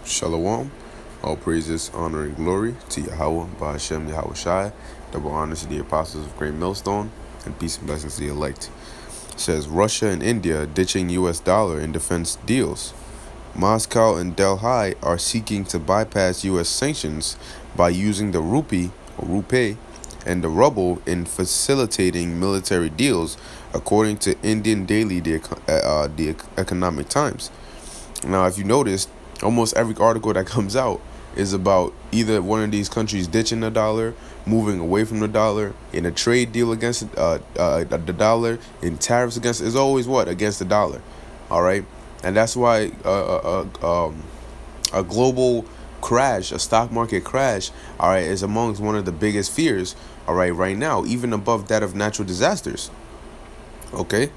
Shalom. All praises, honor, and glory to Yahweh, Ba'ashem, Yahweh Shai. Double honors to the apostles of Great Millstone, and peace and blessings to the elect. It says Russia and India ditching U.S. dollar in defense deals. Moscow and Delhi are seeking to bypass U.S. sanctions by using the rupee, or rupee, and the ruble in facilitating military deals, according to Indian Daily, the Economic Times. Now, if you noticed, almost every article that comes out is about either one of these countries ditching the dollar, moving away from the dollar, in a trade deal against the dollar, in tariffs against. Is always what against the dollar, all right, and that's why a global crash, a stock market crash, all right, is amongst one of the biggest fears, all right now, even above that of natural disasters. Okay.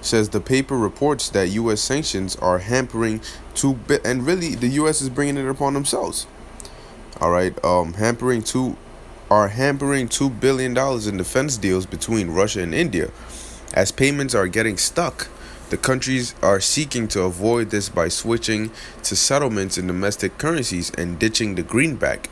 Says the paper reports that U.S. sanctions are hampering and really the U.S. is bringing it upon themselves. All right, hampering $2 billion in defense deals between Russia and India. As payments are getting stuck, the countries are seeking to avoid this by switching to settlements in domestic currencies and ditching the greenback.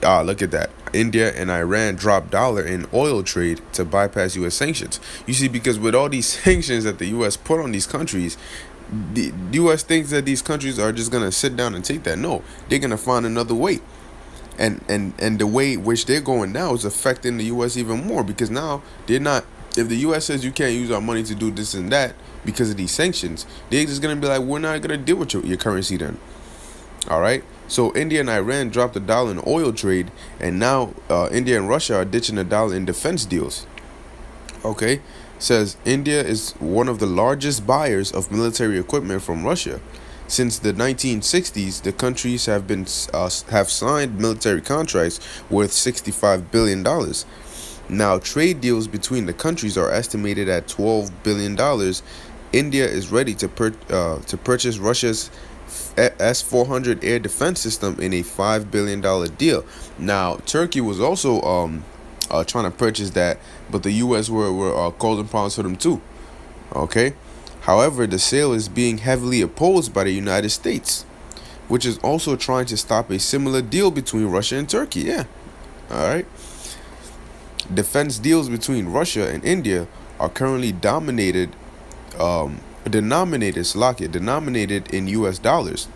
Look at that. India and Iran dropped dollar in oil trade to bypass U.S. sanctions. You see, because with all these sanctions that the U.S. put on these countries, the U.S. thinks that these countries are just going to sit down and take that. No, they're going to find another way. And the way which they're going now is affecting the U.S. even more, because now they're not, if the U.S. says you can't use our money to do this and that because of these sanctions, they're just going to be like, we're not going to deal with your currency then. All right. So India and Iran dropped the dollar in oil trade, and now India and Russia are ditching the dollar in defense deals. Okay, says India is one of the largest buyers of military equipment from Russia. Since the 1960s, the countries have signed military contracts worth $65 billion. Now, trade deals between the countries are estimated at $12 billion. India is ready to purchase Russia's S-400 air defense system in a $5 billion deal. Now, Turkey was also trying to purchase that, but the U.S. were causing problems for them too. Okay. However, the sale is being heavily opposed by the United States, which is also trying to stop a similar deal between Russia and Turkey. Yeah. All right. Defense deals between Russia and India are currently denominated in U.S. dollars.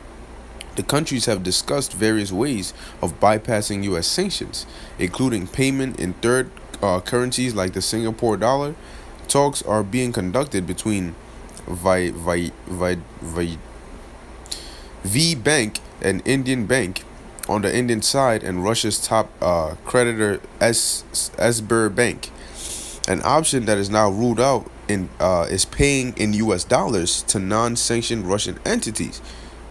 The countries have discussed various ways of bypassing U.S. sanctions, including payment in third currencies like the Singapore dollar. Talks are being conducted between V Bank and Indian Bank on the Indian side and Russia's top creditor Sberbank. An option that is now ruled out is paying in U.S. dollars to non-sanctioned Russian entities.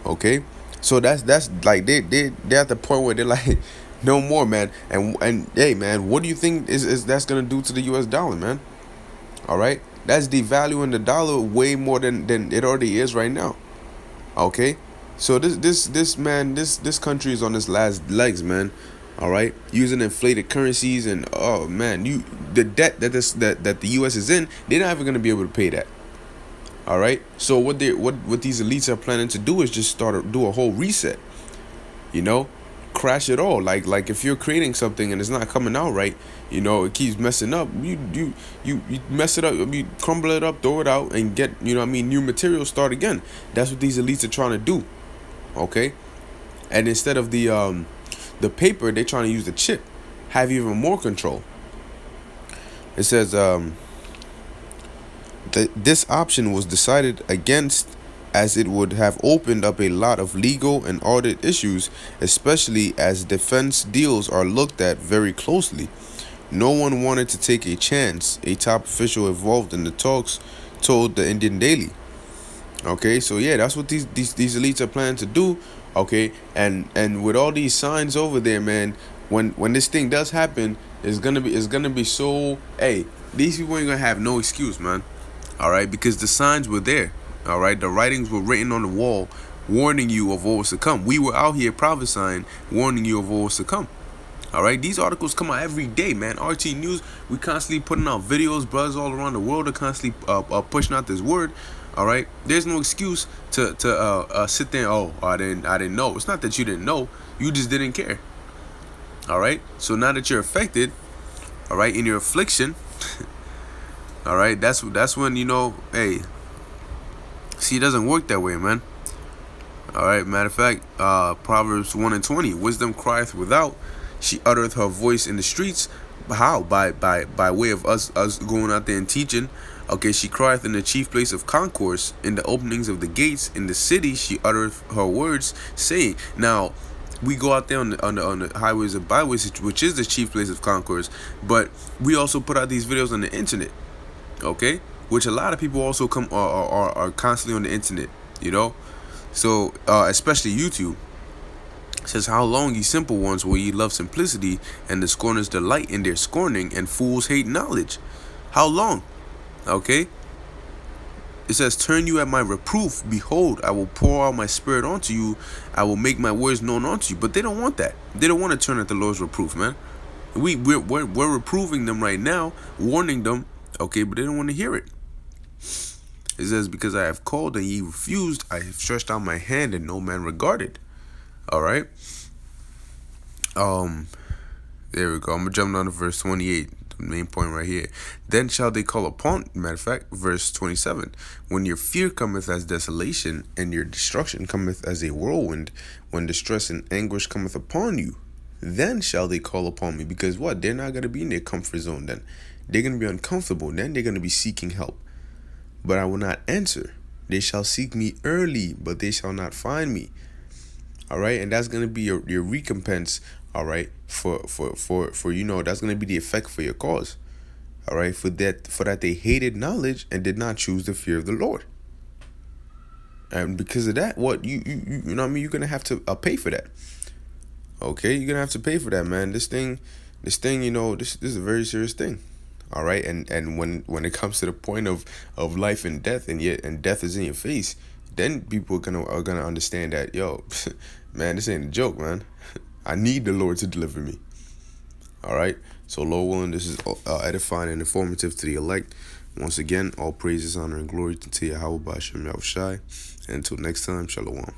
Okay, so that's like they're at the point where they're like, no more, man. And hey, man, what do you think is that's gonna do to the U.S. dollar, man? All right, that's devaluing the dollar way more than it already is right now. Okay, so this country is on its last legs, man. All right, using inflated currencies, and oh man, the debt that the U.S. is in, they're not even gonna be able to pay that. All right, so what these elites are planning to do is just do a whole reset. You know, crash it all. Like if you're creating something and it's not coming out right, you know, it keeps messing up. You mess it up, you crumble it up, throw it out, and get, you know what I mean, new material, start again. That's what these elites are trying to do. Okay, and instead of the paper, they're trying to use the chip, have even more control. It says this option was decided against, as it would have opened up a lot of legal and audit issues, especially as defense deals are looked at very closely. No one wanted to take a chance, a top official involved in the talks told the Indian Daily. Okay, so yeah, that's what these elites are planning to do. Okay, and with all these signs over there, man, when this thing does happen, it's gonna be so, hey, these people ain't gonna have no excuse, man. All right, because the signs were there. All right, the writings were written on the wall, warning you of what was to come. We were out here prophesying, warning you of what was to come. All right, these articles come out every day, man. RT News, we constantly putting out videos. Brothers all around the world are constantly pushing out this word. All right, there's no excuse to sit there. Oh, I didn't know. It's not that you didn't know. You just didn't care. All right. So now that you're affected, all right, in your affliction, all right, that's when Hey, see, it doesn't work that way, man. All right. Matter of fact, Proverbs 1:20, wisdom crieth without; she uttereth her voice in the streets. How? By way of us going out there and teaching. Okay, she crieth in the chief place of concourse, in the openings of the gates, in the city she uttereth her words, saying. Now, we go out there on the highways and byways, which is the chief place of concourse, but we also put out these videos on the internet, okay? Which a lot of people also come are constantly on the internet, you know. So especially YouTube. It says, how long, ye simple ones, will ye love simplicity, and the scorners delight in their scorning, and fools hate knowledge? How long? Okay. It says, turn you at my reproof. Behold, I will pour out my spirit onto you. I will make my words known unto you. But they don't want that. They don't want to turn at the Lord's reproof, man. We're reproving them right now, warning them, okay, but they don't want to hear it. It says, because I have called and ye refused, I have stretched out my hand and no man regarded. All right. There we go. I'm gonna jump down to verse 28, the main point right here. Then shall they call upon. Matter of fact, verse 27. When your fear cometh as desolation, and your destruction cometh as a whirlwind, when distress and anguish cometh upon you, then shall they call upon me. Because what? They're not gonna be in their comfort zone. Then they're gonna be uncomfortable. Then they're gonna be seeking help. But I will not answer. They shall seek me early, but they shall not find me. All right, and that's gonna be your recompense. All right, for that's gonna be the effect for your cause. All right, for that they hated knowledge and did not choose the fear of the Lord. And because of that, what you know what I mean, you're gonna have to pay for that. Okay, you're gonna have to pay for that, man. This thing, this is a very serious thing. All right, and when it comes to the point of life and death, and death is in your face, then people are gonna understand that, yo, man, this ain't a joke, man. I need the Lord to deliver me. All right. So, Lord willing, this is edifying and informative to the elect. Once again, all praises, honor, and glory to Yahweh B'Shem Yahushai. And until next time, Shalom.